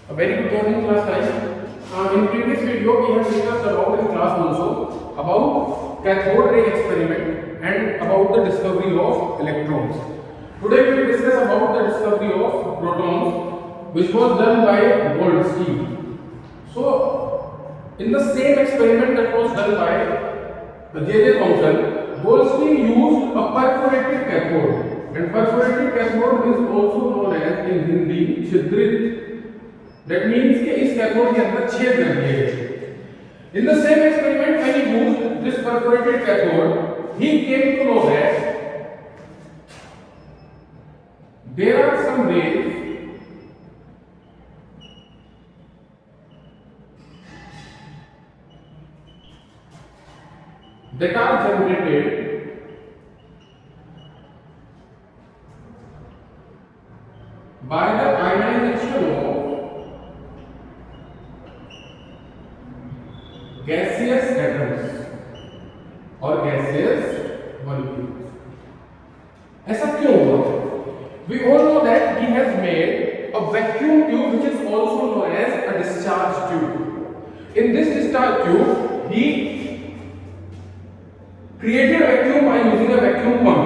A very good morning class guys. In previous video we have discussed about in class also about cathode ray experiment and about the discovery of electrons. Today we will discuss about the discovery of protons which was done by Goldstein. So in the same experiment that was done by J.J. Thomson, Goldstein used a perforated cathode, and perforated cathode is also known as in Hindi छिद्रित. That means कि इस cathode के अंदर छेद कर दिए गए. In the same experiment, when he used this perforated cathode, he came to know that there are some rays that are generated by the ionization of gaseous atoms or gaseous molecules. ऐसा क्यों हुआ? We all know that he has made a vacuum tube which is also known as a discharge tube. In this discharge tube, he created a vacuum by using a vacuum pump.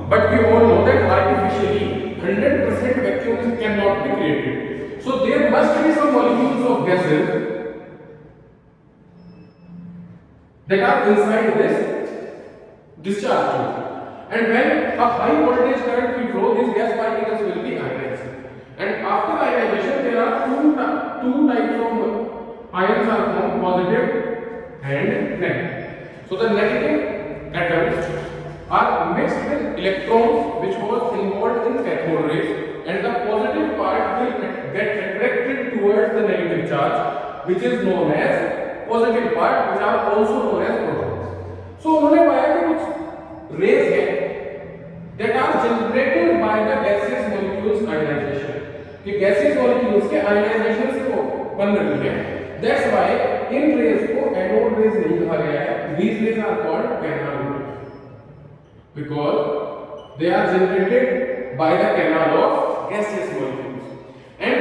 But we all know that artificially 100% vacuum cannot be created. So there must be some molecules of gases that are inside this discharge tube. And when a high voltage current will flow, these gas particles will be ionized. And after ionization, there are two types of ions are formed, positive and negative. So the negative atoms are mixed with electrons which was involved in cathode rays, and the positive part will get attracted towards the negative charge, which is known as positive part, which are also known as protons. So उन्होंने पाया कि कुछ rays हैं that are generated by the gaseous molecules ionization. कि gaseous molecules के ionization से वो बन रही है. That's why इन rays को anode rays नहीं कहा गया है. These rays are called canal rays because they are generated by the canal of gaseous molecules. And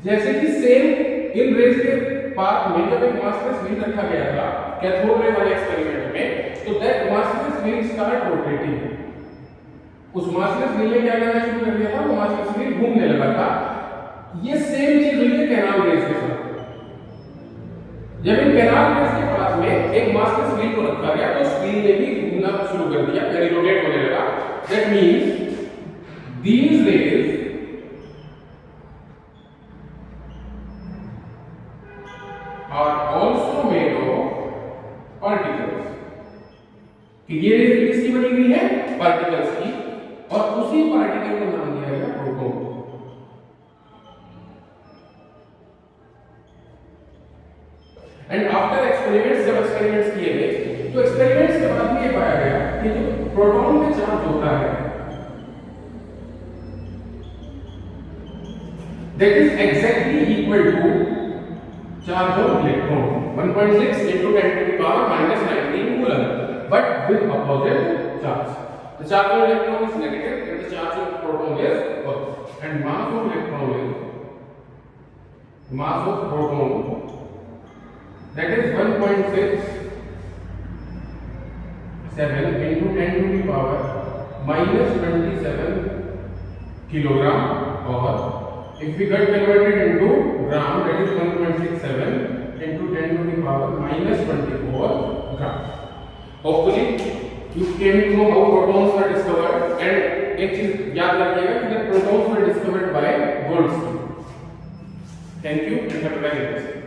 जैसे कि same इन rays के पाथ में जब एक मासलेस व्हील रखा गया था कैथोड रे वाले एक्सपेरिमेंट में, तो that massless wheel start rotating. उस मासलेस व्हील ने क्या करना शुरू कर दिया था? वो मासलेस व्हील घूमने लगा था. ये सेम चीज हुई है कैनाल रेस के साथ. जब इन कैनाल रेस के पास में एक मासलेस व्हील को रखा गया तो उस व्हील ने भी घूमना शुरू कर दिया, यानी रोटेट होने लगा. That means these rays are also made of particles. कि ये रेस किसकी बनी हुई है? पार्टिकल्स की. और उसी पार्टिकल को नाम दिया गया प्रोटॉन. एंड आफ्टर एक्सपेरिमेंट्स, जब एक्सपेरिमेंट्स किए गए तो एक्सपेरिमेंट्स के बाद में ये पाया गया कि जो प्रोटॉन में चार्ज होता है that is exactly equal to charge of electron 1.6 into 10 to the power minus 19 coulomb, but with opposite charge. The charge of electron is negative and the charge of proton is positive. And mass of electron is mass of proton, that is 1.67 into 10 to the power minus 27 kilogram, or if we get converted into gram, that is 1.67 into 10 to the power minus 24 gram. Hopefully you came to know how protons were discovered, and एक चीज याद रखिएगा कि the protons were discovered by Goldstein. Thank you and have a very nice day.